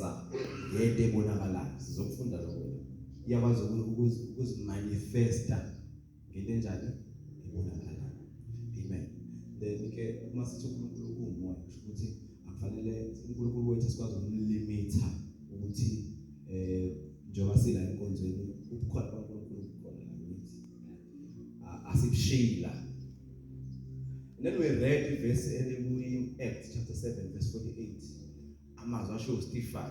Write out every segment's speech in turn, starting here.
manifesta ngento ebonakalayo sizokufunda lokho iyakwazi ukuzimanifesta ngento enjani ebonakalayo amen then ke uma sithi uNkulunkulu umoya kusho ukuthi akufanele uNkulunkulu wethu sikwazi ukumlimitha ukuthi njengoba sila enkonzweni ubukhona kaNkulunkulu bukhona la kithi asikushila. And then we read verse in Acts chapter 7 verse 48 amazwi asho uStephen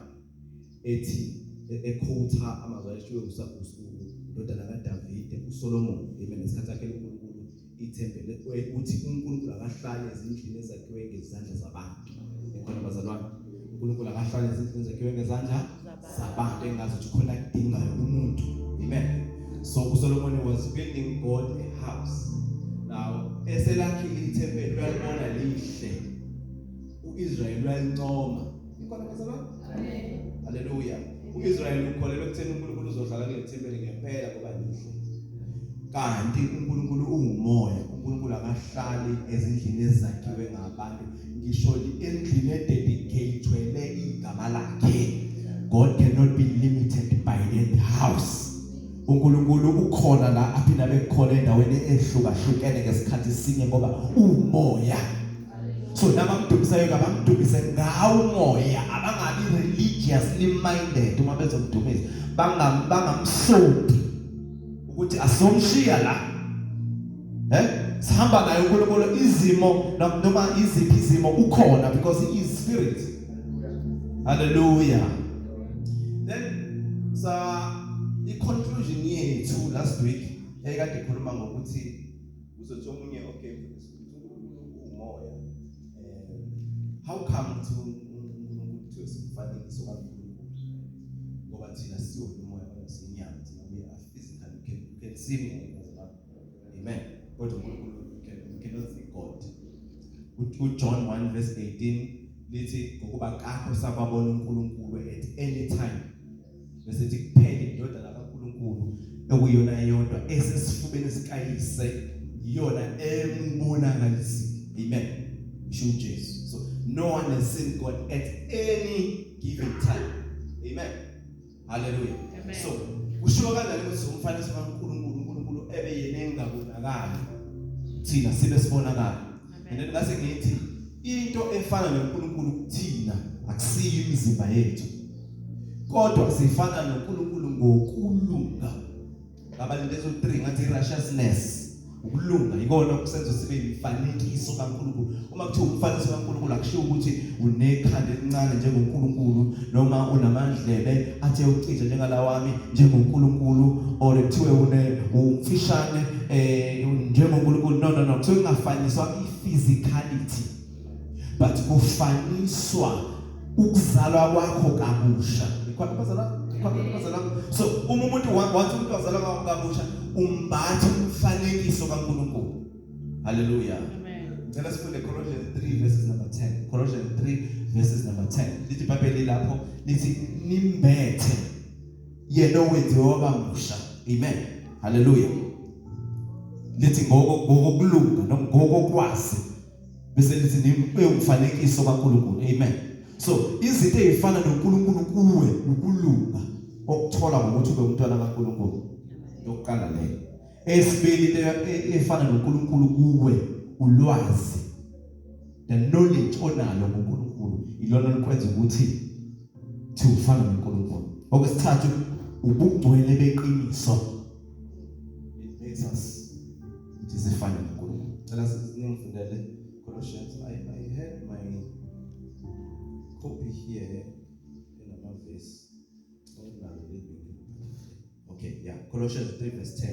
ethi equota amazwi asho indodana kaDavid uSolomon amen ngesikhathi sakhe uNkulunkulu ithempeli uthi uNkulunkulu akahlali ezindlini ezakhiwe ngezandla zabantu ekhona bazalwane uNkulunkulu akahlali ezindlini ezakhiwe ngezandla zabantu engazi ukuthi khona kudingayo umuntu amen. So uSolomon was building God a house. Now eselakhi ithempeli uyalibona lihle uIsrael uyalincoma ikhona bazalwane amen haleluya. uIsrael ukholelwa ekutheni uNkulunkulu uzohlala kule thempeli ngempela kuba lihle kanti uNkulunkulu uwumoya uNkulunkulu akahlali ezindlini ezakhiwe ngabantu ngisho endlini ededicatedwele igama lakhe. God cannot be limited by that house. uNkulunkulu ukhona la aphinde abekhona endaweni ehlukahlukene ngesikhathi sinye ngoba umoya. So nabamdumisayo kabamdumise ngawo umoya abangabi religiously minded uma bezomdumisa bangamsonti ukuthi asomshiya la sihamba naye uNkulunkulu izimo noma iziphi izimo ukhona because he is spirit. Hallelujah. Then the conclusion yethu last week ekade ikhuluma ngokuthi uzothi omunye okay umoya how come to uNkulunkulu to sifanekise kaNkulunkulu ngoba thina siyo umoya wesinyama thina we are physical you can see me amen but uNkulunkulu you cannot see God. John 1 verse 18 lithi ngokuba kakho sababona uNkulunkulu at any time bese sithi kuphela indodana kaNkulunkulu ekuyona yodwa esesifubeni sikayise yona embonakalisi amen show Jesus. So no one has seen God at any given time amen hallelujah amen. So kusho kanjani ukuthi umfanekiso kaNkulunkulu ebe yena engabonakali thina sibe sibonakala and then ngase ngithi into efana noNkulunkulu kuthina akusiyo imizimba yethu kodwa sifana noNkulunkulu ngokulunga. Abalindezo 3 ngathi righteousness ukulunga ikona okusenza sibe imifanekiso kaNkulunkulu. Uma kuthiwa umfanekiso kaNkulunkulu akusho ukuthi unekhanda elincane njengoNkulunkulu noma unamandlebe athe ucija njengalawami njengoNkulunkulu or kuthiwe umfishane njengoNkulunkulu. No kuthiwa ungafaniswa physicality but kufaniswa ukuzalwa kwakho kabusha. So umuntu wathi umuntu wazalwa kabusha umbatha umfanekiso kaNkulunkulu. Hallelujah amen. Ngicela sifunde Colossians 3 verses number 10. Colossians 3 verses number 10 lithi iBhayibheli lapho lithi nimbethe yena owenziwe wabamusha amen hallelujah. Lithi ngokulunga noma ngokwazi bese lithi nimfanekiso kaNkulunkulu amen. So izinto ezifana noNkulunkulu kuwe ukulunga okuthola ngokuthi ube umntwana kaNkulunkulu yokuqala leyo. Esibili efana noNkulunkulu kuwe ulwazi the knowledge onalo ngoNkulunkulu ilona likwenza ukuthi ufane noNkulunkulu. Okwesithathu ubungcwele beqiniso it makes us sifane noNkulunkulu. Cela singifundele Colossians. I had my copy here in another verse. Okay, yeah, Colossians 3 verse 10.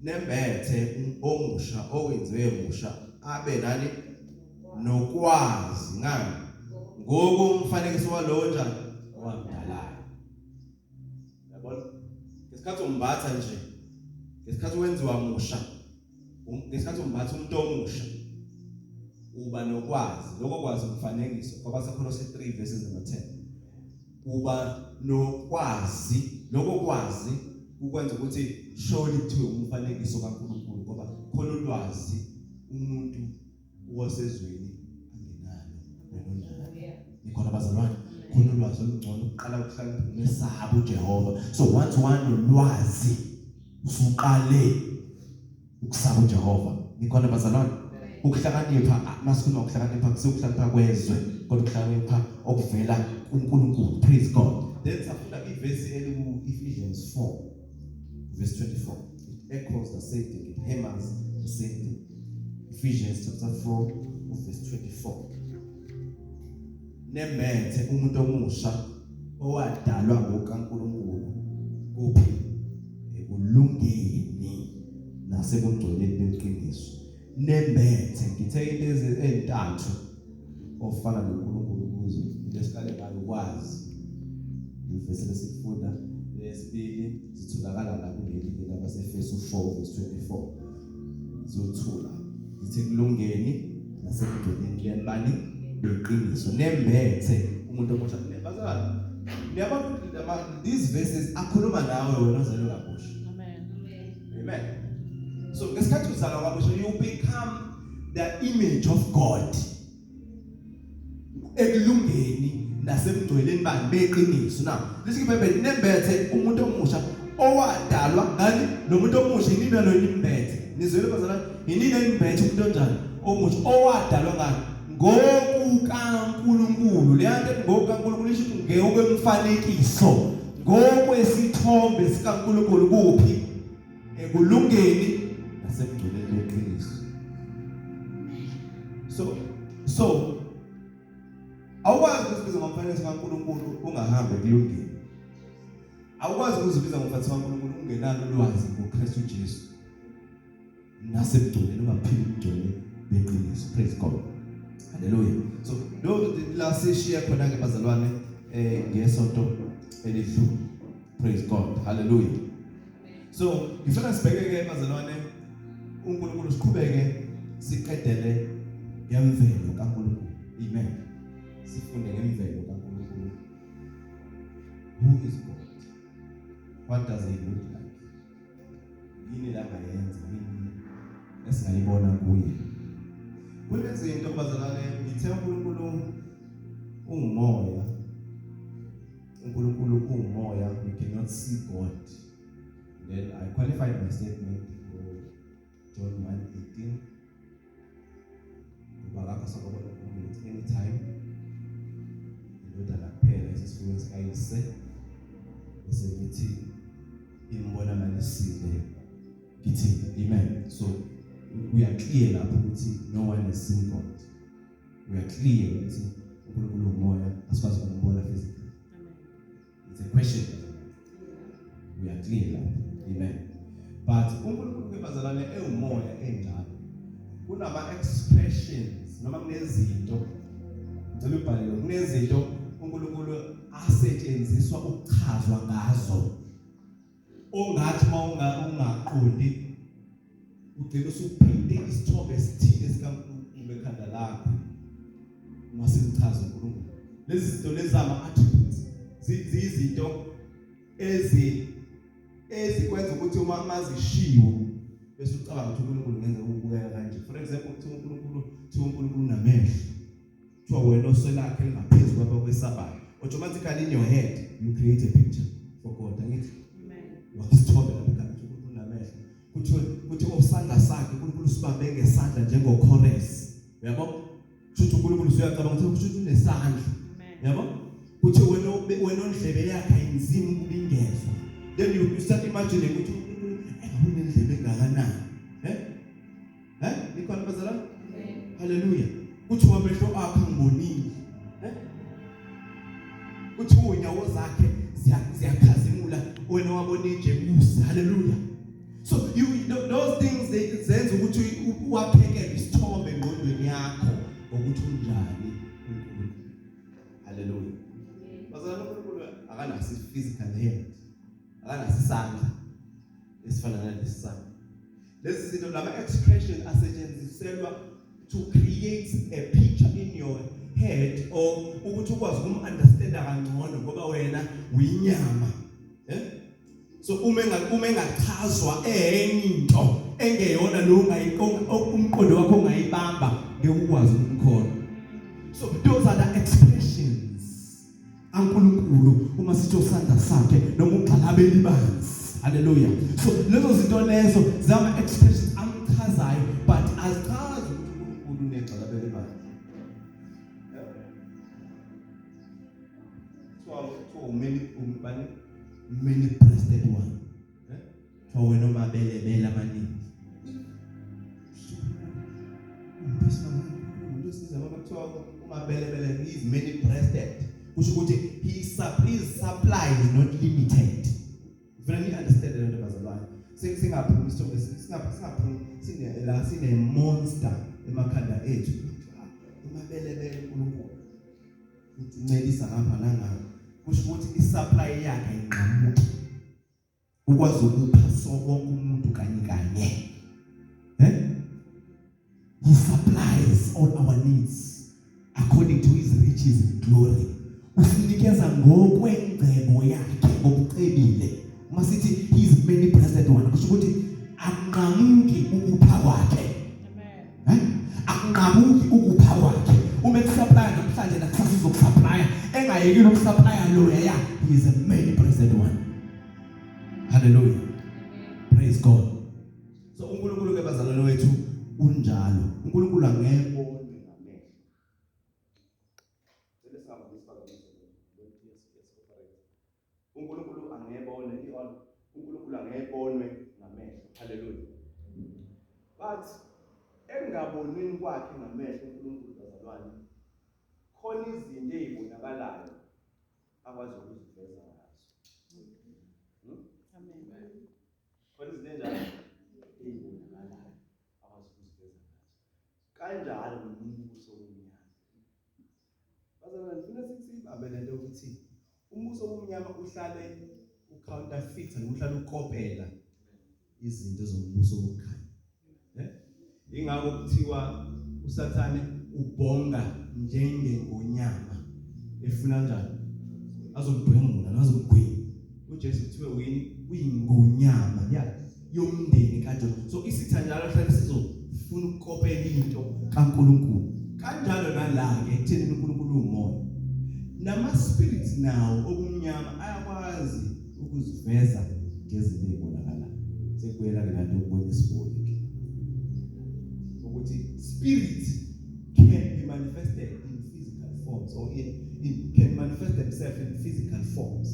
Nembethe omusha owenziwe musha abe nani nokwazi ngani ngokumfanekiso walowo njani owamdalayo. Yabona? Ngesikhathi umbatha nje, ngesikhathi wenziwa musha, ngesikhathi umbatha umuntu omusha uba nokwazi. Lokho kwazi umfanekiso ngoba Colossians 3 verses number 10. Uba nokwazi, lokho kwazi ukwenza ukuthi surely kuthiwe umfanekiso kaNkulunkulu ngoba khona ulwazi umuntu wasezweni angenalo. Nikhona bazalwane khona ulwazi olungcono uqala ukuhlala umesaba uJehova. So once ulwazi usuqale ukusaba uJehova. Nikhona bazalwane ukuhlakanipha masikhuluma ukuhlakanipha kusukuhlakanipha kwezwe kodwa ukuhlakanipha okuvela kuNkulunkulu. Praise God. Then safunda ivesi eliku Ephesians 4 verse 24. It echoes the same thing, it hammers the same thing. Ephesians chapter 4 verse 24. Nemethe umuntu omusha owadalwa ngokaNkulunkulu kuphi ekulungeni nasebungcweleni beqiniso. Nemethe ngithe into ezintathu ofana noNkulunkulu kuzo lesikale ngayo kwazi. Ivesi lesifunda lesibili zitholakala la kuleli labasefeso 4 verse 24. Zothula zithi kulungeni nasebungcweleni liyabani beqiniso. Nemethe umuntu omusha nebazalwane. Niyabona these verses akhuluma nawe wena ozalwe kabusha. Amen. So ngesikhathi uzalwa kabusha you become the image of God. Ekulungeni nasebungcweleni bani beqiniso. Now lithi iBhayibheli nemethe umuntu omusha owadalwa ngani lo muntu omusha inina lo nimbethe. Nizwele bazalwane inina nimbethe umuntu onjani omusha owadalwa ngani ngokukaNkulunkulu. Leyanto ngokukaNkulunkulu isho ngeyokwemfanekiso ngokwesithombe sikaNkulunkulu kuphi ekulungeni nasebungcweleni beqiniso. So awukwazi ukuzibiza ngomfanekiso kaNkulunkulu ungahambi ekulungeni. Awukwazi ukuzibiza ngomfanekiso kaNkulunkulu ungenalo ulwazi ngoKristu Jesu nasebungcweleni ungaphili ubungcwele beqiniso. Praise God. Hallelujah. So lo last share khona ke bazalwane ngesonto elidlule. Praise God. Hallelujah. So ngifuna sibheke ke bazalwane uNkulunkulu siqhubeke siqedele ngemvelo kaNkulunkulu. Amen. Sifunde ngemvelo kaNkulunkulu. Who is God? What does he look like? Yini la ngayenza yini esingayibona kuye? Kunezinto bazalwane ngithe uNkulunkulu ungumoya. uNkulunkulu ungumoya. We cannot see God. Then I qualified my statement for John 1:18. Anytime indodana kuphela esifuna sikayise bese ngithi imbonakalisile ngithi amen. So we are clear lapho ukuthi no one has seen God. We are clear ukuthi uNkulunkulu umoya asikwazi ukumbona physically. It's a question. We are clear lapho. Amen. But uNkulunkulu kebazalwane ewumoya enjalo kunama expressions noma kunezinto ngicela ubhalele kunezinto uNkulunkulu asetshenziswa ukuchazwa ngazo ongathi ungaqondi ugcina usuphinde isithombe esithile sikaNkulunkulu ekhanda lakho masimchaza uNkulunkulu. Lezi zinto lezama attributes zizinto ezikwenza ukuthi uma mazishiwo bese ucabanga ukuthi uNkulunkulu ngenza ukubukeka kanje. For example ukuthi uNkulunkulu unamehlo kuthiwa wena oselakhe lingaphezulu kwaba kwesabayo. Automatically in your head you create a picture for God. Angithi wasithombe lapha ekhanda uNkulunkulu unamehlo. Kuthi osandla sakhe uNkulunkulu sibambe ngesandla njengoKhores. Uyabo? Kuthi uNkulunkulu uyacabanga ukuthi unesandla. Yabo? Kuthi wena ondlebe yakhe ayinzima ukubingezwa. Then you start imagining ukuthi unendlebe engakanani. Nikhona bazalwane? Hallelujah. Kuthi wamehlo akhe ngibonile. Kuthi unyawo zakhe ziyakhazimula wena wabona iJerusalem. Hallelujah. So those things zenza ukuthi wapheke isithombe engqondweni yakho ukuthi unjani uNkulunkulu. Hallelujah. Bazalwane uNkulunkulu akanasi physical hand. Akanasi isandla esifana nalesi sandla. Lezi zinto lama expression asetshenziswa to create a picture in your head or ukuthi ukwazi ukunderstand kangcono ngoba wena uyinyama. So uma engachazwa into engeyona lo umqondo wakho ongayibamba ngeke ukwazi ukukhona. So those are the expressions kakhulu uma sithi usandla sakhe noma ugxalabela ibanzi. Hallelujah. So lezo zinto lezo zama expressions amchazayo but azichazi ukuthi uNkulunkulu unegxalabela ibanzi. Many breasted one. So we know my belly amaningi. He is many breasted. Kusho ukuthi his supply is not limited. If you understand the word bazalwane, singaphumi sine monster emakhanda ethu. Umabelebele uNkulunkulu uncedisa ngapha nangapha. Kusho ukuthi isupply yakhe ayinqamuki. Ukwazi ukupha sonke umuntu kanye. He supplies all our needs according to his riches in glory. Usinikeza ngokwengcebo yakhe ngokucebile. Uma sithi he is many breasted one, kusho ukuthi akunqamuki ukupha kwakhe. Amen. Akunqamuki ukupha kwakhe. Uma kusupply namhlanje nakusasa uzokusupply engayeki nokusupply lo ya. He is a many breasted one. Hallelujah. Praise God. So uNkulunkulu ke bazalwane wethu unjalo. uNkulunkulu angebone ngamehlo. uNkulunkulu angebone uNkulunkulu angebonwe ngamehlo. Hallelujah. But engabonini kwakhe ngamehlo uNkulunkulu bazalwane khona izinto ezibonakalayo akwazi ukuziveza ngazo. Amen. Khona izinto enjalo ezibonakalayo akwazi ukuziveza ngazo. Kanjalo nombuso womnyama. Bazalwane funa sibambe lento ukuthi umbuso womnyama uhlale ucounterfeit uhlale ukopela izinto zombuso wokukhanya. Ingakho kuthiwa uSathane ubhonga njengengonyama efuna njani azomdwengula nazomgwini. uJesu kuthiwe uyingonyama yomndeni kaJona. So isitha njalo hlale sizofuna ukukopela into kaNkulunkulu. Kanjalo nala ke ekutheni uNkulunkulu umoya. Nama spirits nawo okumnyama ayakwazi ukuziveza ngezinto ezibonakalayo. Sekuyela ke kanti ukubona isibonike. Ukuthi spirit can be manifested in physical forms or it can manifest themselves in physical forms.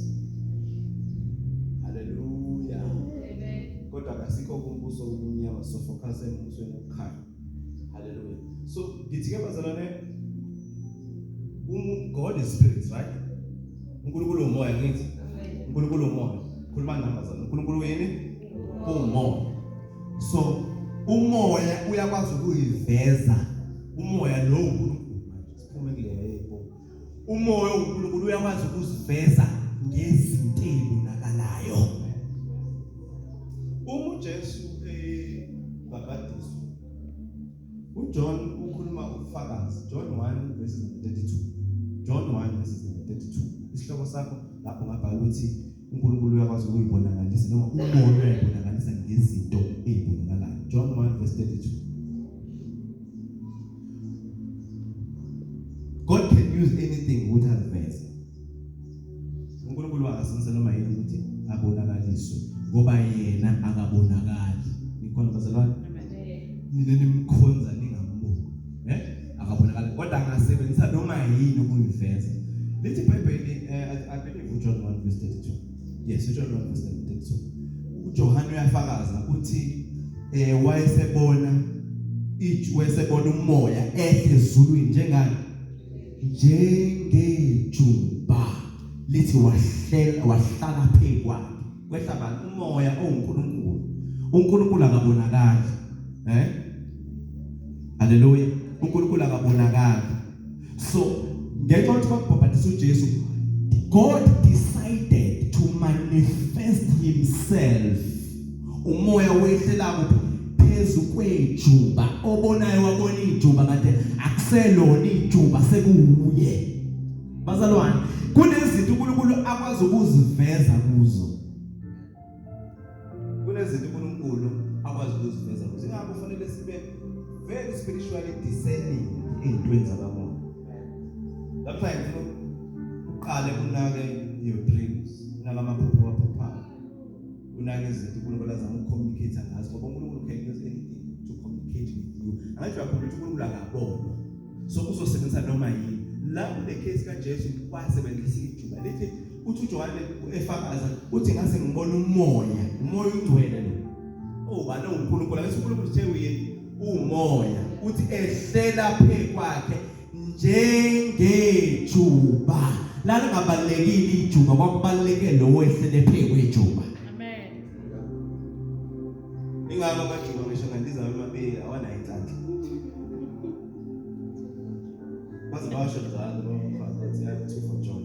Hallelujah. Amen. Kodwa kasikho kumbuso womnyama so focus embusweni wokukhanya. Hallelujah. So ngithi ke bazalwane God is spirit, right? uNkulunkulu umoya ngithi. uNkulunkulu umoya. Khuluma nami bazalwane. uNkulunkulu yini? Umoya. So umoya uyakwazi ukuyiveza. Umoya lo uNkulunkulu manje siphume kule umoya uNkulunkulu uyakwazi ukuziveza ngezinto ezibonakalayo. uJesu babhadiswa uJohn ukhuluma ubufakazi. John 1 verses 32. John 1 verses 32. Isihloko sakho lapho ngabhala ukuthi uNkulunkulu uyakwazi ukuyibonakalisa noma umoya uyayibonakalisa ngezinto ezibonakalayo. John 1 verse 32. God can use anything ukuthi aziveze. uNkulunkulu akasenza noma yini ukuthi abonakaliswe ngoba yena akabonakali. Nikhona bazalwane? Nina nimkhonza ningambuki. Akabonakali kodwa angasebenzisa noma yini ukuyiveza. Lithi iBhayibheli I believe John 1 verse 32. Yes, John 1 verse 32. uJohane uyafakaza uthi wayesebona umoya ehle ezulwini njengejuba lithi wahlala phezu kwakhe. Kwehla abantu umoya oNkulunkulu. uNkulunkulu akabonakali. Hallelujah. uNkulunkulu akabonakali. So ngenxa yokuthi babhaphathisa uJesu, God decided to manifest himself. Umoya wehlela kuphi? Phezu kwejuba. Obonayo wabona ijuba kade akuselona ijuba sekuwuye. Bazalwane, kunezinto uNkulunkulu akwazi ukuziveza kuzo. Kunezinto uNkulunkulu akwazi ukuziveza kuzo. Ingakho kufanele sibe very spiritually discerning ey'ntweni zakamoya. Lapha ngifuna uqale unake usebenzisa noma yini la kule case kaJesu wasebenzisa ijuba lithi uthi uJohane efakaza uthi ngase ngibona umoya ongcwele lo bana uNkulunkulu akase uNkulunkulu uthe uyini umoya uthi ehlela phezu kwakhe njengejuba lana ngabalekile ijuba kwakubaleke lo wehlele phezu kwejuba. Amen. Ingaba kaJuba ngisho ngandiza amabili awana inhlanhla bazibasho njalo bathi two for joy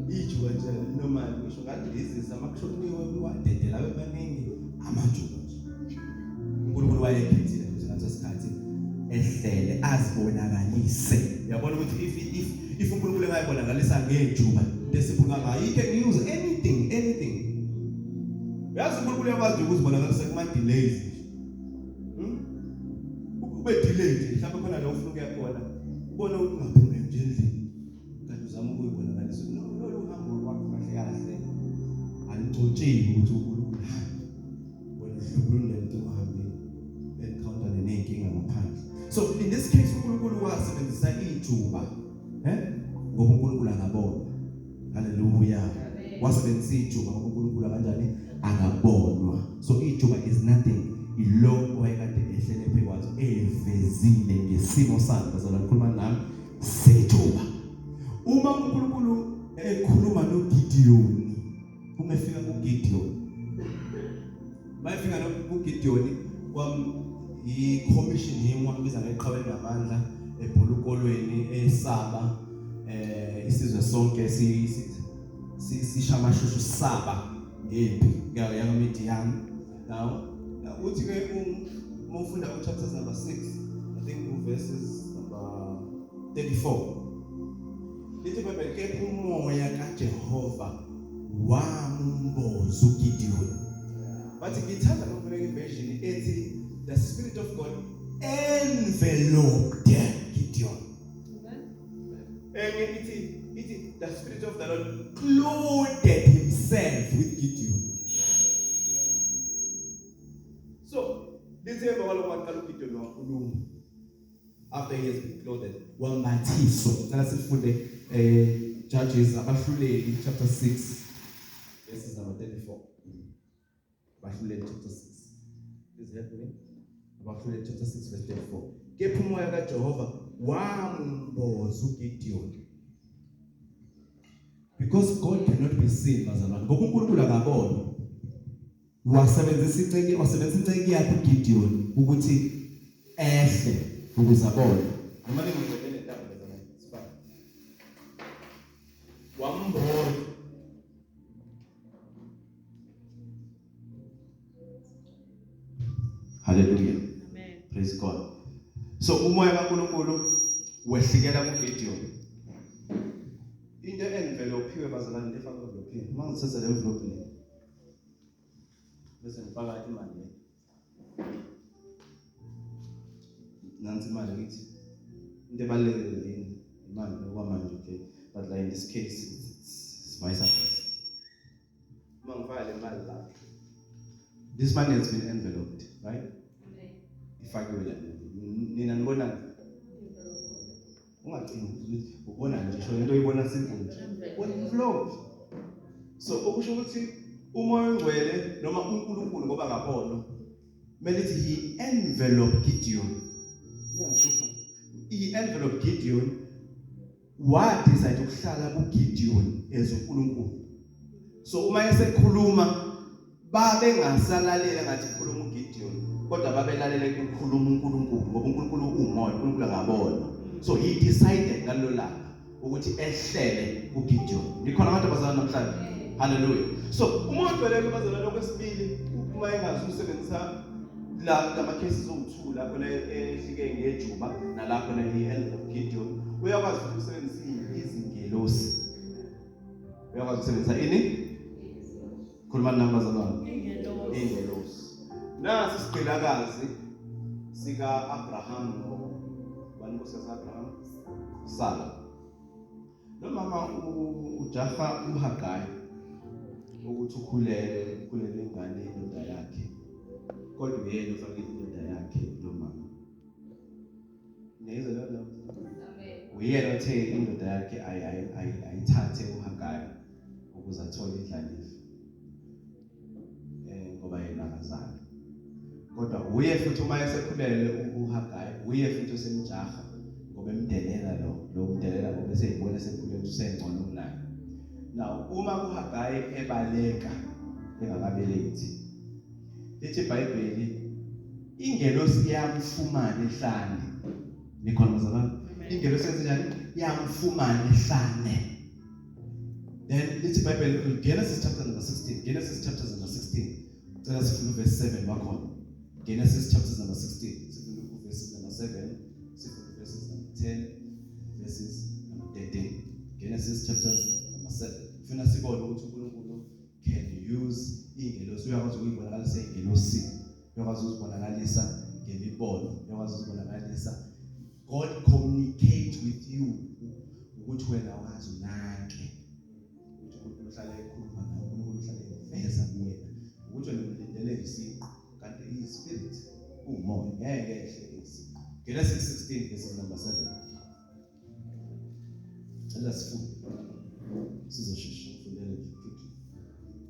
ijuba nje normal ngisho ngathi this amakushoniwe wadedela bebaningi amajuba nje uNkulunkulu wayekhethile ukuthi ngaso isikhathi ehlele azibonakalise uyabona ukuthi if uNkulunkulu engayibonakalisa ngejuba lesiphuka ngayo you can use anything yazi uNkulunkulu uyakwazi ukuzibonakalisa kuma delays ube delayed mhlawumbe khona la ufuna ukuya khona ubona ungaphumi nje endlini kanti uzama ukuyibonakalisa lo uhambo lwakho kahle kahle alicotsheki ukuthi uNkulunkulu wena uhlubulule into uhambe encounter nenkinga ngaphandle. So in this case uNkulunkulu wasebenzisa ijuba ngoba uNkulunkulu angabona. Hallelujah. Wasebenzisa ijuba ngoba uNkulunkulu kanjani angabonwa. So ijuba is nothing ilo wayekade ehlele phezu kwazo evezile ngesimo sakhe bazalwane ukukhuluma nami sejuba. Uma uNkulunkulu ekhuluma noGidiyoni umefika kuGidiyoni bayifika noGidiyoni i-commission yimi wabiza ngeqhawe namandla ebhulukolweni esaba isizwe sonke sishamashushu saba ngempi yaMidiyani. Now uthi ke umufunda chapters number 6 I think verses number 34 lithi babeke umoya kaJehova wamboza uGidiyoni. Bathi ngithanda lokubeka iversion ethi the spirit of God enveloped Gideon. It the spirit of the Lord clothed himself with Gideon. So this is what Gideon was after he has been clothed. Wambathiso. Let's sifunde Judges abahluleli chapter 6 verses number 34. Abahluleli chapter 6. Please help me. Abahluleli chapter 6 verse 34. Kepha umoya kaJehova wamboza uGidiyoni. Because God cannot be seen bazalwane. Ngoba uNkulunkulu akabona. Wasebenzisa inceki yakhe uGidiyoni ukuthi ehle ukuze abone. Noma ngingcwele ndaba bazalwane. Sifana. Wamboza. Hallelujah. Amen. Praise God. So umoya kaNkulunkulu wehlikela kuGidiyoni. Into envelophiwe bazalwane lefaka envelope. Mangithatha le envelope le. Bese ngifaka imali le. Nansi imali ngithi. Into ebalekile yini? Imali okwamanje okay. But like in this case it's vice versa. Mangifaka le mali la. This money has been enveloped, right? Ifakiwe la. Nina nibona ungacini ukuthi ubona nje sho into oyibona simple nje. Envelope. So okusho ukuthi umoya ongcwele noma uNkulunkulu ngoba ngabona mele ithi he envelope Gideon. Iyashupha. He envelope Gideon decide ukuhlala kuGideon as uNkulunkulu. So uma esekhuluma babe ngasalalela ngathi khuluma uGideon kodwa babelalela ukukhuluma uNkulunkulu ngoba uNkulunkulu umoya uNkulunkulu angabona. So he decided ngalo langa ukuthi ehlele uGideon. Likhona abantu abazalana namhlanje. Hallelujah. So umoya ongcwele bazalana okwesibili uma engazi usebenzisa la cases owu2 lapho la ehlike ngejuba nalapho na he envelope Gideon uyakwazi ukusebenzisa izingelosi. Uyakwazi ukusebenzisa ini? Khuluma nabazalwane. Ingelosi. Nasi siqilakazi sika Abraham bani kusasa Abraham Sara. Lo mama ujaha uHagayi ukuthi ukhulele ingane indoda yakhe. Kodwa yena ufake indoda yakhe lo mama. Nezwe lo. Uyena othe indoda yakhe ayithathe uHagayi ukuze athole indlalifa. Ngoba yena akazali. Kodwa uye futhi uma esekhulele uHagayi, uye futhi osemjaha ngoba emdelela lo mdelela ngoba eseyibona esekhulele usengcono kunaye. Now uma uHagayi ebaleka engakabelethi, lithi iBhayibheli ingelosi yamfumana ehlane. Nikhona mzalwane? Ingelosi yenzenjani? Yamfumana ehlane. Then lithi iBhayibheli Genesis chapter number 16. Genesis chapter number 16. Cela sifuna verse 7 wakhona. Genesis chapter number 16. Sifuna verse number 7. Sifuna verses number 10. Verses number 13. Genesis chapter number 7. Funa sibone ukuthi uNkulunkulu can use ingelosi. Uyakwazi ukuyibonakalisa ingelosi. Uyakwazi ukuzibonakalisa ngemibono. Uyakwazi ukuzibonakalisa. God communicates with you ukuthi wena wazi unake. Ukuthi uNkulunkulu uhlale ekhuluma nawe, uNkulunkulu uhlale eveza kuwena. Ukuthi wena ulindele isiqo kanti ispirit umoya ngeke ehle isiqo. Genesis 16 verse number 7. Let's fund. Sizoshesha ufundele futhi.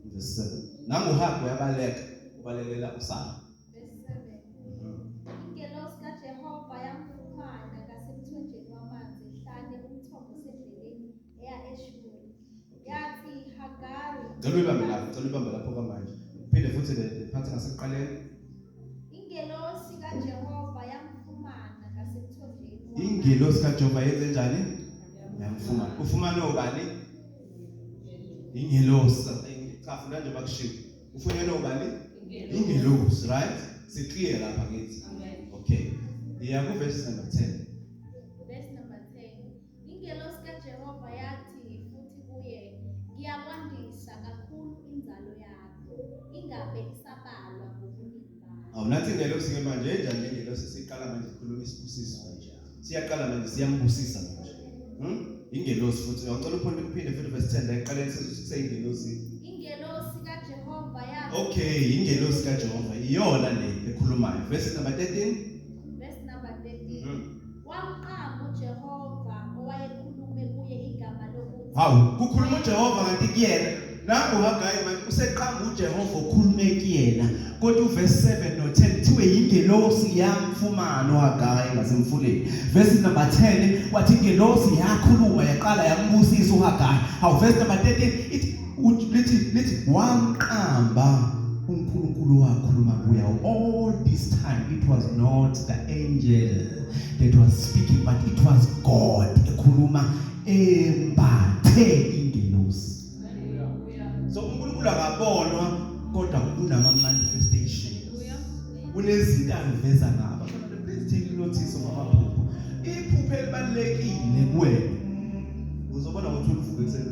Verse 7. Nangu uHagayi yabaleka, ubalekela uSara. Verse 7. Ingelosi kaJehova yamfumana ngasemthonjeni wamanzi ehlane umthombo osendleleni eya eShuri. Yathi Hagari. Cela ubambe lapho kamanje. Phinde futhi le phansi ngasekuqaleni. Ingelosi kaJehova yamfumana ngasemthonjeni wamanzi. Ingelosi kaJehova yenze njani? Yamfumana. Ufumane ubani? Ingelosi. Cha funda nje bakushiwo. Ufunyenwe ubani? Ingelosi, right? Clear lapha ngithi. Okay. Iya ku verse number 10. Verse number 10. Ingelosi kaJehova yathi futhi kuye, ngiyakwandisa kakhulu inzalo yakho, ingabe isabalwa ngobuningi bayo. Awunathi ingelosi ke manje enjani ingelosi siqala manje ukukhuluma isibusiso manje. Siyaqala manje siyambusisa manje. Ingelosi futhi ngicela uphinde futhi verse 10 la eqaleni seyingelosi. Ingelosi kaJehova yathi. Okay, ingelosi kaJehova iyona le ekhulumayo. Verse number 13. Verse number 13. Wamqamba uJehova owayekhulume kuye igama lokuthi. Hawu, kukhuluma uJehova kanti kuyena. Nangu uHagayi manje useqamba uJehova okhulume kuyena. Kodwa uverse 7 no 10 kuthiwe ingelosi yamfumana uHagayi ngasemfuleni. Verse number 10 wathi ingelosi yakhuluma yaqala yambusisa uHagayi. Hawu verse number 13 lithi wamqamba uNkulunkulu wakhuluma kuye. All this time it was not the angel that was speaking, but it was God ekhuluma embathe ingelosi. So uNkulunkulu akabonwa kodwa kunama manifestations. Kunezinto aveza ngaba. Please take notice of amaphupho. Iphupho elibalekile kuwena. Uzobona ukuthi uvuke ekuseni.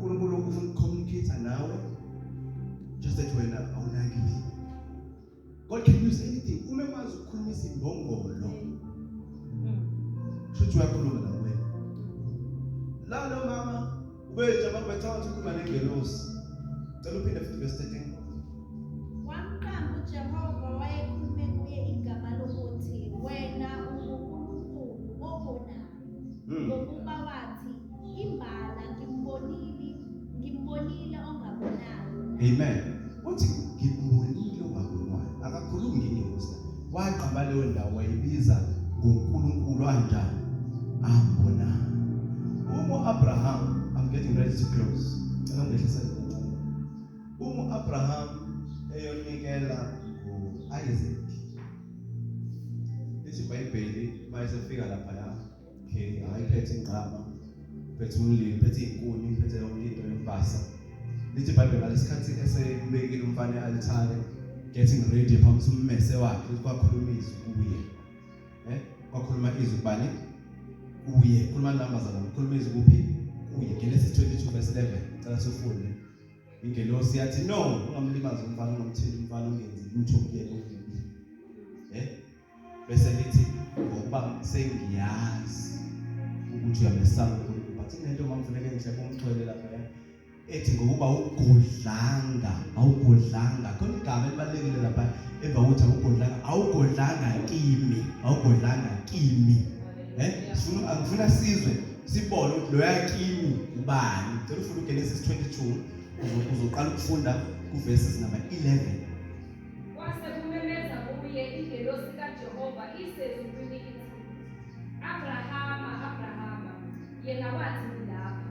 uNkulunkulu ufuna communicate nawe just that wena awunaki. God can use anything. Uma ekwazi ukukhulumisa imbongolo. Shothi uyakhuluma nawe. La lo mama ubethe bakubethawa ukukhuluma nengelosi. Cela uphinde futhi verse 13. Wamqamba uJehova wayekhulume kuye igama lokuthi wena uNkulunkulu obonayo. Ngokuba wathi imbala ngimbonile ongabonayo. Amen. Uthi ngimbonile ongabonayo. Akakhulumi ngengelosi. Waqamba leyo ndawo wayibiza ngoNkulunkulu anjani? Ambonayo. Abraham, I'm getting ready to close. Abraham eyonikela Isaac. Lithi iBhayibheli mayesefika lapha ya, okay, ayiphethe ingqama, phethe umlilo, phethe inkuni, phethe yonke into yembasa. Lithi iBhayibheli ngalesikhathi esebekile umfana e-altare, getting ready phambi ummese wakhe, kwakhuluma izwi kuye. Kwakhuluma izwi kubani? Uye khuluma namba zalo khuluma izwi kuphi uye Genesis 22 verse 11 cela sifunde. Ingelosi yathi no ungamlimaza umfana ungamthinta umfana ungenzi lutho kuyena okubi. Bese lithi ngokuba sengiyazi ukuthi uyamesaba uNkulunkulu but into mangifuna ngihle kumxhwele lapha ethi ngokuba awugodlanga khona igama elibalekile lapha emva kokuthi awugodlanga kimi angifuna sizwe sibone ukuthi loya kimi ubani. Ngicela ufuna uGenesis 22 uzoqala ukufunda kuverses number 11. Kwase kumemeza kuye ingelosi kaJehova isezulwini ithi, Abrahama, yena wathi ngilapha.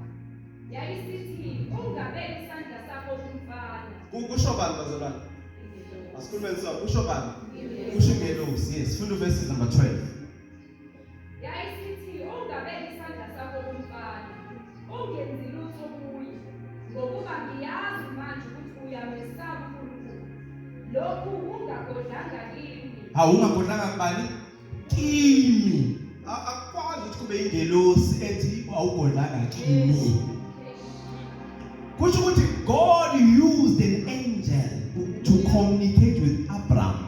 Yayisithi, ungabeki isandla sakho kumfana. Kusho bani bazalwane? Asikhulume nso, kusho bani? Kusho ingelosi. Yes, funda verses number 12. Yayisithi, ungabeki isandla sakho kumfana. Ungenzi lutho kuye, ngokuba ngiyazi manje ukuthi uyamesaba uNkulunkulu. Lokhu ungagodlanga kimi. Ungagodlanga kubani? Kimi. Akwazi ukuthi kube ingelosi ethi awugodlanga kimi. Kusho ukuthi God used an angel to communicate with Abraham.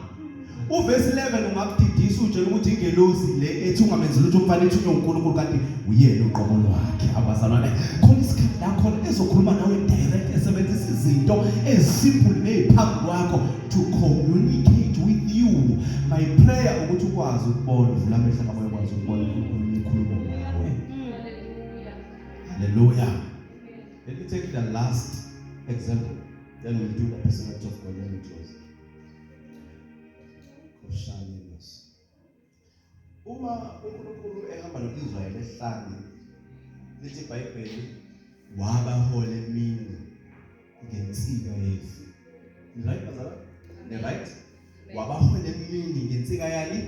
Uverse 11 ungakudidisa utshela ukuthi ingelosi le ethi ungamenzela ukuthi umfana ethunywe uNkulunkulu kanti uyena uqobo lwakhe. Abazalwane, khona isikhathi la khona ezokhuluma nawe direct esebenzisa izinto ezisimple eziphambi kwakho to communicate with you. My prayer ukuthi ukwazi ukubona uvula amehlo akho ukwazi ukubona ikhulumo nawe. Hallelujah. Let me take the last example. Then we'll do the personality of God. Let me close. Uma uNkulunkulu ehamba noIsrael ehlane lithi iBhayibheli wabahola emini ngensika yefu. Right bazala? Right? Wabahola emini ngensika yani?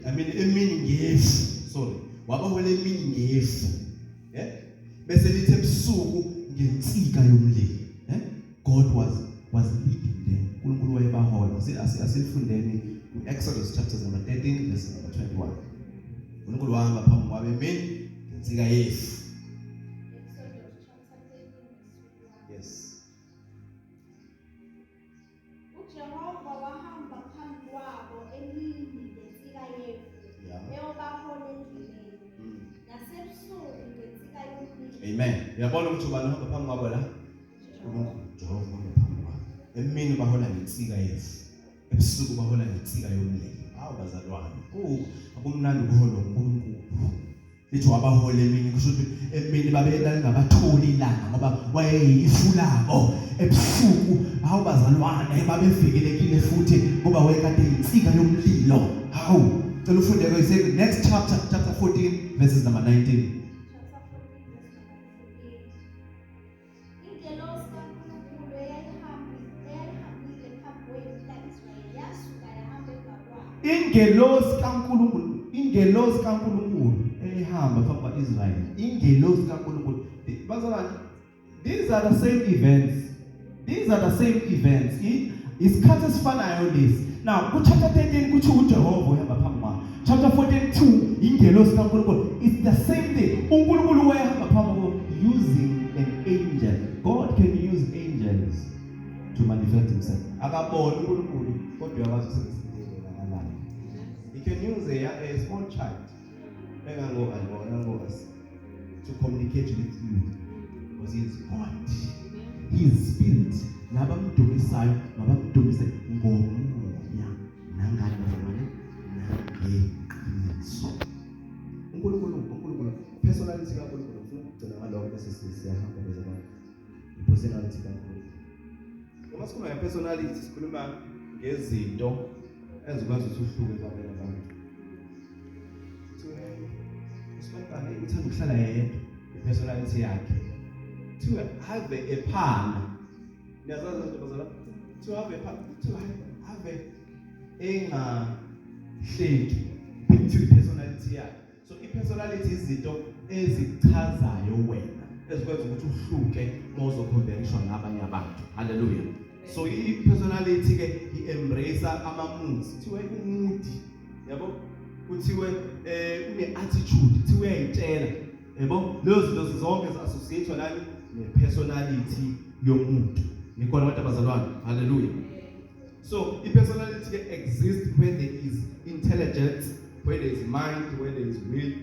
Emini ngefu. Sorry. Wabahola emini ngefu. Bese lithi ebusuku ngensika yomlilo. God was leading them. uNkulunkulu wayebahola. Asifundeni Exodus chapter number 13 verse number 21. uNkulunkulu wahamba phambi kwabo emini ngensika yefu. Exodus chapter 13 verse 1. Yes. uJehova wahamba phambi kwabo emini ngensika yefu, Yeah. eyobahola endleleni, nasebusuku ngensika yomlilo. Amen. Uyabona ukuthi ubani ohamba phambi kwabo la? Jehova uhamba phambi kwabo. Emini bahola ngensika yefu. Ebusuku bahola ngensika yomlilo. Bazalwane. Akumnandi ukuhola uNkulunkulu. Lithi wabahola emini kusho ukuthi emini babengabatholi ilanga ngoba wayeyifu labo. Ebusuku bazalwane babevikelekile futhi ngoba wayekade insika yomlilo. Cela ufunde ke next chapter 14 verses number 19. Chapter 14 verse number 14. Ingelosi kaNkulunkulu eyayihambile phambi kwendlu ka-Israyeli yasuka yahamba emva kwabo. Ingelosi kaNkulunkulu ehamba phambi kwa-Israyeli. Ingelosi kaNkulunkulu. Bazalwane, these are the same events. Isikhathi esifanayo lesi. Now, chapter 13 kuthi uJehova uhamba phambi kwabo. Chapter 14 2 ingelosi kaNkulunkulu. It's the same thing. uNkulunkulu wayehamba phambi kwabo using an angel. God can use angels to manifest himself. Akabona uNkulunkulu kodwa uyakwazi ukusebenzisa ngalana. He can use a small child to communicate with you because he is God. He is spirit. Nabamdumisayo mabamdumise ngomoya nanganqamane nangeqiniso. uNkulunkulu personality kaNkulunkulu ufuna ukugcina ngalokho bese siyahamba bezalwane. Personality kaNkulunkulu. Uma sikhuluma ngepersonality sikhuluma ngezinto ezikwazi ukuthi uhluke kwabanye abantu. Usimathane uthanda ukuhlala yedwa ipersonality yakhe. To have a partner. Niyazazi into bazalwane. To have a partner, to have engahleki picture personality yakhe. So ipersonality izinto ezichazayo wena ezikwenza ukuthi uhluke mawuzokhomberishwa nabanye abantu. Hallelujah. So i-personality ke i-embrace ama-moods. Kuthiwe umuthi, yabo? Kuthiwe une-attitude, kuthiwe uyayitshela. Yabo? Lezo zinto zonke zi-associate nani ne-personality yomuntu. Nikhona abantu abazalwane. Hallelujah. So i-personality ke exists where there is intelligence, where there is mind, where there is will,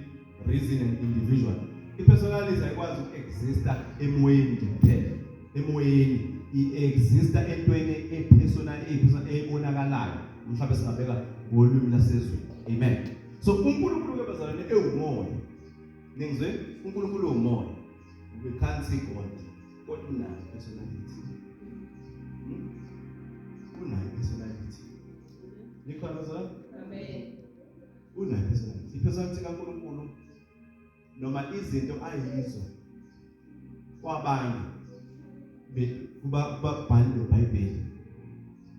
reason and individual. I-personality ayikwazi uku-exista emoyeni kuphela. emoyeni iexista entweni epersonal ebonakalayo mhlawumbe singabeka ngolimi lasezweni. Amen. So uNkulunkulu ke bazalwane ewumoya. Ningizwe? uNkulunkulu ewumoya. We can't see God. God unayo personality. Unayo personality. Nikhona bazalwane? Amen. Unayo personality. Ipersonality kaNkulunkulu noma izinto ayizo kwabanye kubabhali leBhayibheli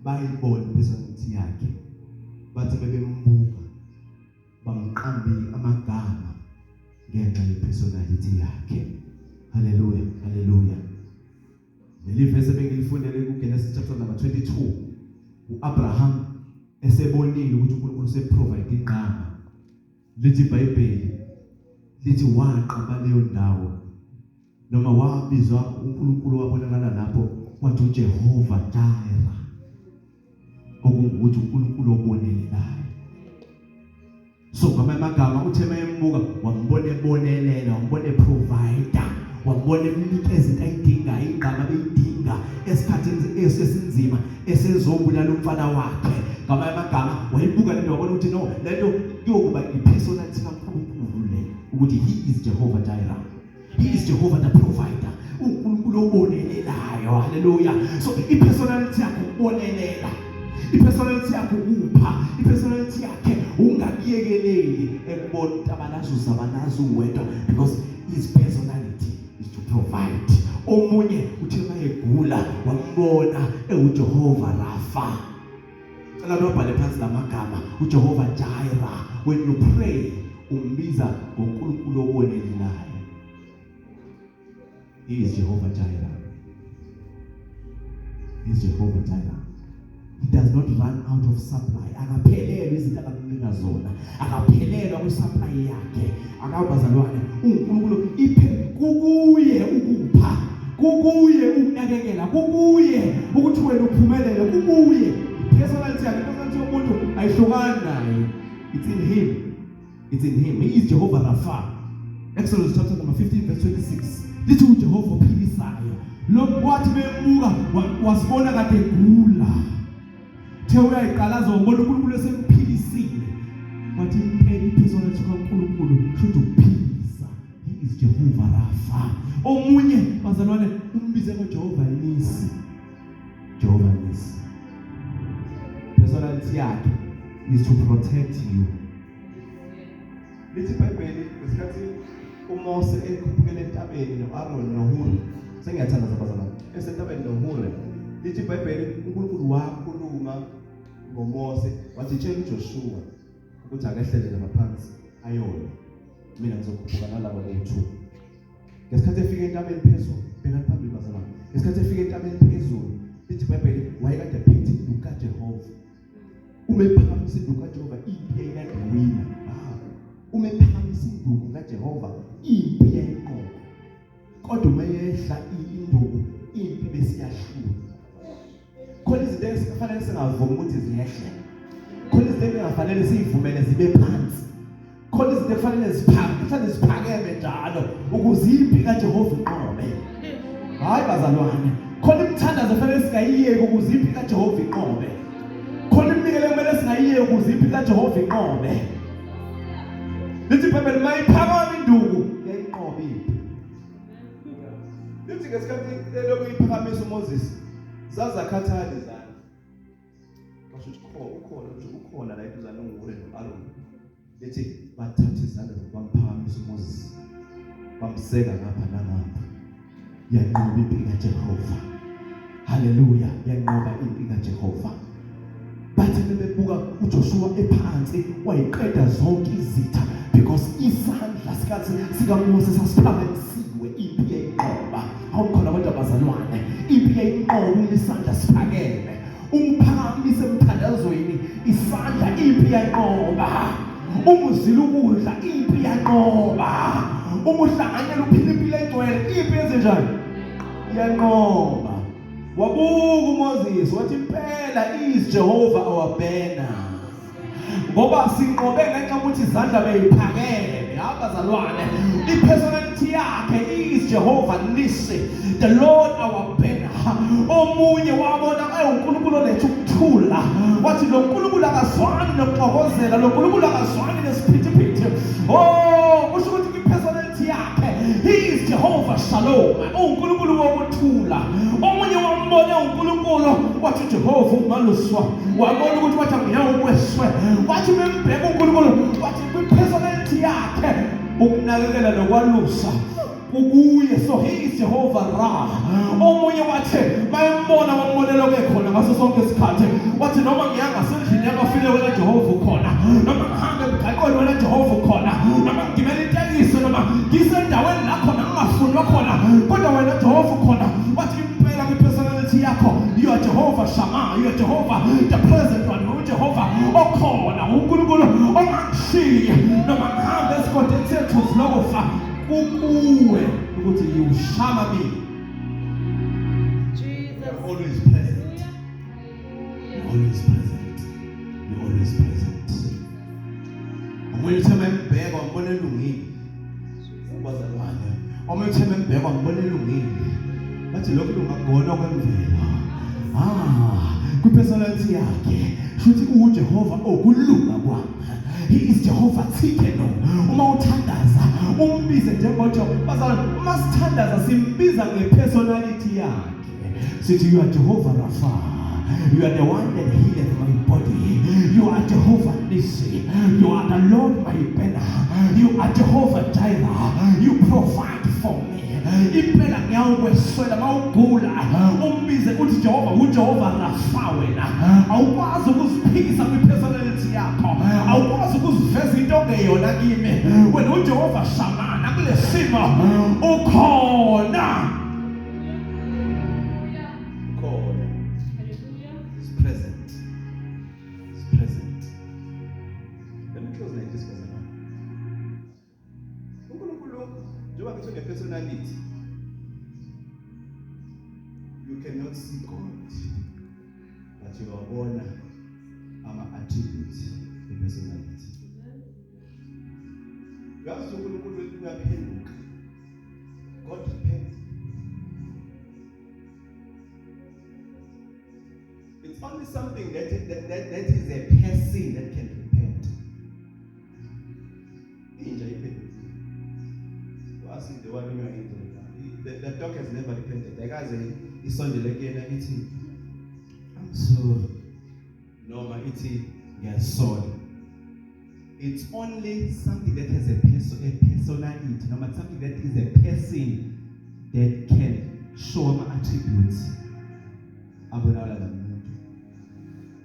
bayibona ipersonality yakhe bathi bebembuka bamqambi amagama ngenxa yepersonality yakhe. Hallelujah, hallelujah. Leli verse bengilifundele kuGenesis chapter number 22. uAbraham esebonile ukuthi uNkulunkulu useprovide inqama. Lithi iBhayibheli lithi waqamba leyo ndawo noma wabizwa uNkulunkulu wabonakala lapho wathi uJehova Jireh, okungukuthi uNkulunkulu obonelelayo. So ngamagama uthema embuka wambona ebonelela, wambona eprovider, wambona emnikeza izinto ayidingayo, igama beyidinga esikhathini esinzima esezobulala umfana wakhe. Ngamagama wayibuka lento wabona ukuthi no, lento kuyokuba ipersonality kaNkulunkulu le, ukuthi he is Jehovah Jireh. He is Jehovah the provider. uNkulunkulu obonelelayo. Hallelujah. So ipersonality yakhe ubonelela. Ipersonality yakhe ukupha. Ipersonality yakhe ungakiyekeleli ekubona abanazo zabanazo wedwa, because his personality is to provide. Omunye uthi mayegula wambona uJehova Rafa. Cela nobhale phansi lamagama uJehova Jireh. When you pray umbiza ngoNkulunkulu obonelelayo. He is Jehovah Jireh. He is Jehovah Jireh. He does not run out of supply. Akaphelelwa izinto akamnika zona. Akaphelelwa kwi-supply yakhe. Akabazalwane uNkulunkulu kukuye ukupha. Kukuye ukunakekela. Kukuye ukuthi wena uphumelele. Kukuye personality yakhe, personality yomuntu ayihlukani naye. It's in him. It's in him. He is Jehovah Rapha. Exodus chapter number 15 verse 26. Lithi uJehova ophilisayo. Lo wathi bemuka wasibona kade gula. The uyayiqalaza ngoba uNkulunkulu esemphilisile. Wathi impela ipersonality kaNkulunkulu should uphilisa. He is Jehovah Rapha. Omunye bazalwane umbize ngoJehova Nisi. Jehovah Nisi. Personality yakhe is to protect you. Lithi iBhayibheli ngesikhathi uMose ekhuphukele entabeni noAaron noHur. Sengiyathanda zabazalwane. Esentabeni noHur. Lithi iBhayibheli uNkulunkulu wakhuluma ngoMose wathi tshela uJoshua ukuthi akehlele laphansi ayona. Mina ngizokhuphuka nalabo bowu2. Ngesikhathi efika entabeni phezulu, bheka phambili bazalwane. Ngesikhathi efika entabeni phezulu, lithi iBhayibheli wayekade ephethe induku kaJehova. Umephakamisa induku kaJehova impi yayinwina. Umephakamisa induku kaJehova impi yayinqoba. Kodwa mayehla induku impi besiyashula. Khona izinto esifanele singavumi ukuthi ziyehle. Khona izinto engafanele sivumele zibe phansi. Khona izinto efanele ziphakeme njalo ukuze impi kaJehova inqobe. Hayi bazalwane, khona imthandazo efanele singayiyeki ukuze impi kaJehova inqobe. Khona imnikelo ekumele singayiyeki ukuze impi kaJehova inqobe. Lithi iBhayibheli mayiphakama induku yayinqoba impi. Lithi ngesikhathi elokhu iphakamisa uMoses zazakhathali zana. Basho ukhona la eduzane noHur noAaron. Lithi bathatha izandla bamphakamise uMoses. Bamseka ngapha nangapha. Yanqoba impi kaJehova. Hallelujah. Yanqoba impi kaJehova. Bathi bebuka uJoshua ephansi wayiqeda zonke izitha, because isandla sikaMoses sasiphakanyisiwe impi yayinqoba. Awukhona abantu abazalwane, impi yayinqoba isandla siphakeme. Umphakamise emthandazweni isandla impi yayinqoba. Umuzila ukudla impi yanqoba. Umuhlanganyela uphila impilo engcwele impi yenzenjani? Yanqoba. Wabuka uMoses wathi impela is Jehovah our banner. Ngoba sinqobe ngenxa ukuthi izandla beyiphakeme. Abazalwane, ipersonality yakhe is Jehovah Nisi, the Lord our banner. omunye wabona uNkulunkulu oletha ukuthula wathi lo nkulunkulu akazwani nokuxokozela lo nkulunkulu akazwani nesiphithiphithi kusho ukuthi kwi-personality yakhe he is Jehovah Shalom uNkulunkulu wokuthula omunye wambona uNkulunkulu wathi Jehova umaluswa wabona ukuthi wathi angiyawukweswe wathi bembheka uNkulunkulu wathi kwi-personality yakhe ukunakekela nokwalusa ukuye so he is Jehovah Ra omunye wathi bayembona wambonelo kekhona ngaso sonke isikhathi wathi noma ngiyangasendlini yabafile wena Jehova ukhona noma ngihambe emgaqweni wena Jehova ukhona noma ngigibele itekisi noma ngisendaweni la khona ngingafundwa khona kodwa wena Jehova ukhona wathi impela kwi-personality yakho you are Jehovah Shammah you are Jehovah the present one uJehova okhona uNkulunkulu ongangishiya noma ngihambe esigodini sethu silokufa kukuwe ukuthi you shama me Jesus. always present you're always present you're always present omunye utheme mbheka wambona elungile ubazalwane omunye utheme mbheka wambona elungile bathi lokhu lungagona kwemvelo kwi-personality yakhe shuthi uJehova okulunga kwami he is Jehovah Tsikeno uma uthandaza umbize njengoJehova bazalwane uma sithandaza simbiza ngepersonality yakhe sithi you are Jehovah Rapha you are the one that healeth my body you are Jehovah Nissi you are the Lord my banner you are Jehovah Jireh you provide for me impela ngiyawukweswela mawugula umbize uthi Jehova uJehova Rapha wena awukwazi ukuziphikisa kwi-personality yakho awukwazi ukuziveza into ongeyona kimi wena uJehova Shammah nakule simo ukhona is present is present let me close like this uNkulunkulu njengoba ngisho nge-personality you cannot see God but you are ama-attributes e-personality uyazi uNkulunkulu uyaphenduka God repents. It's only something that is a person that can repent. Inja iphenduka. Wasi the one you are in the dog has never repented. The guy said isondele kuyena ithi I'm sorry. Noma ithi ngiyasona. It's only something that has a personality, noma something that is a person that can show ama-attributes abonakala ngamuntu.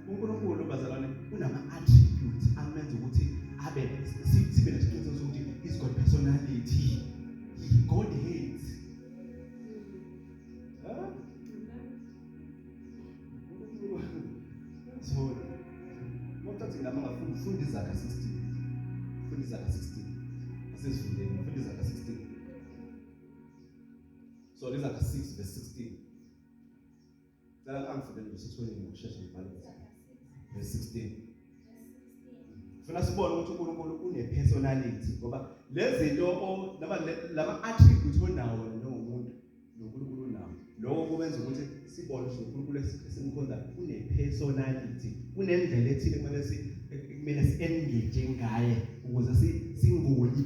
uNkulunkulu bazalwane unama-attributes amenza ukuthi abe sibe nesiqiniseko sokuthi he's got personality. God hates. So, mothatha ngama ngafunda izaga 16. Funda izaga 16. Asesifundeni funda izaga 16. So izaga 6 verse 16. Sala angifundele verse 20 ngokusheshsha ngibhale verse 16. Funa sibone ukuthi uNkulunkulu une-personality ngoba lezi zinto lama attributes onawo njengomuntu noNkulunkulu unawo lokho kubenza ukuthi sibone ukuthi uNkulunkulu esimkhonza une-personality unendlela ethile kumele si-engage ngaye ukuze singoli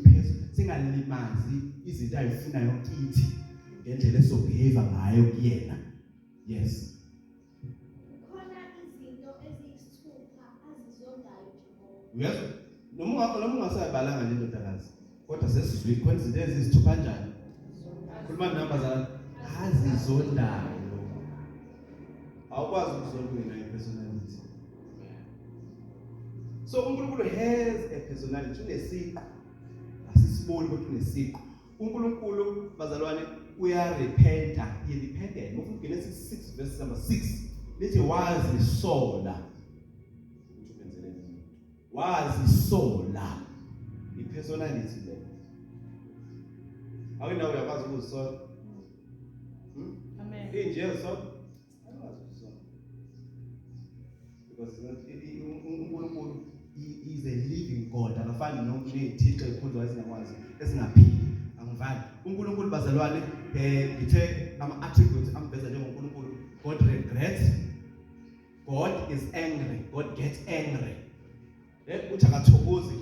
singalimazi izinto ayifunayo kithi ngendlela esizobehave ngayo kuyena. Yes. Yes. Noma ungasayibalanga le ndodakazi. Kodwa sesizwe khona izinto ezizithupha kanjani? Khuluma namba zala azizondayo. Awukwazi ukuzonda wena personality. So uNkulunkulu has a personality. Unesiqu. Asisiboni kodwa unesiqu. uNkulunkulu bazalwane uyarepenta. He repented. NgokuGenesis 6 verse number 6. Lithi wazisola. Wazisola i-personality le. Awena uyakwazi ukuzisola? Amen. Inje so ayikwazi ukuzisola. Because uNkulunkulu is a living God. Akafani nokuthi ithixo ikhonzwa ezingakwazi ezingaphili. Angivali. uNkulunkulu bazalwane ngithe ama attributes amveza njengoNkulunkulu. God regrets, God is angry, God gets angry. Uthi akathokozi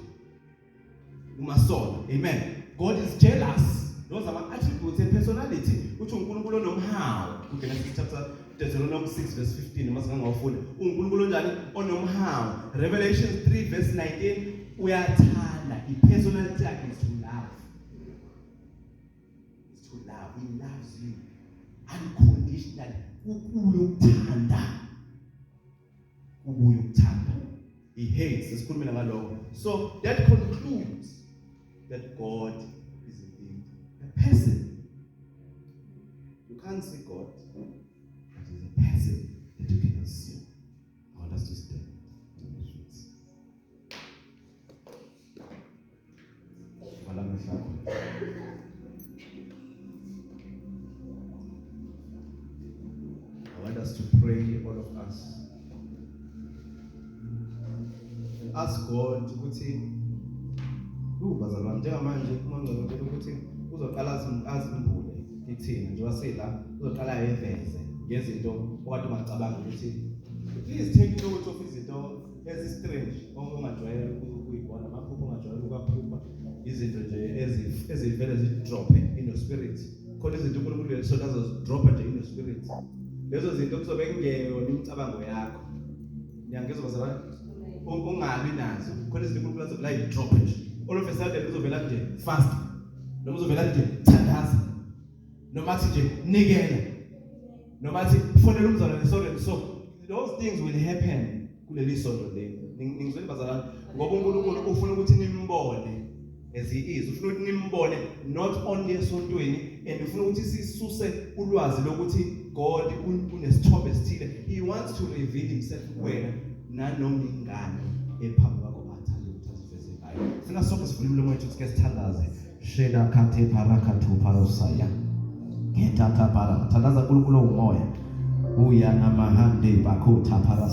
umasono. Amen. God is jealous. Those are attributes and personality. Uthi uNkulunkulu onomhawu. Genesis chapter Deuteronomy 6 verse 15 masinganga ngawufunda. uNkulunkulu onjani? Onomhawu. Revelation 3 verse 19 uyathanda. I-personality yakhe is to love. It's to love. He loves you unconditionally. Ukuyokuthanda. Ukuyokuthanda. He hates. Esikhulumela ngalokho. So that concludes that God is indeed a person. You can't see God, but He's a person that you cannot see. I want us to stand on the streets. I want us to pray, all of us, and ask God ukuthi bazalwane njengamanje uma ngicela ukuthi uzoqala azimbule kithina njengoba sila uzoqala eveze ngezinto okade ungacabanga ukuthi please take note of izinto ezi-strange ongajwayele ukuyibona, amaphupho ongajwayele ukuwaphupha, izinto nje ezivele zidrophe in your spirit. Khona izinto uNkulunkulu uyasona azozidropha nje in your spirit. Lezo zinto kuzobe kungeyona imicabango yakho. Ngiyangizwa bazalwane ungabi nazo. Khona izinto uNkulunkulu azobula yidrophe nje. All of a sudden uzovela nje fast. Noma uzovela nje thandaza. Noma athi nje nikela. Noma athi fonela umzalwane so those things will happen kuleli sonto leli. Ngizweni bazalwane ngoba uNkulunkulu ufuna ukuthi nimbone as he is. Ufuna ukuthi nimbone not only esontweni, and ufuna ukuthi sisuse ulwazi lokuthi God unesithombe esithile. He wants to reveal himself kuwena nanoma ingane ephambi kwakho bathanda ukuthi aziveze ngayo. Sina sonke sivule umlomo wethu sike sithandaze. Sheda kate parakathu parosaya. Ngeta para. Thandaza uNkulunkulu umoya. Uya namahande bakho tapara.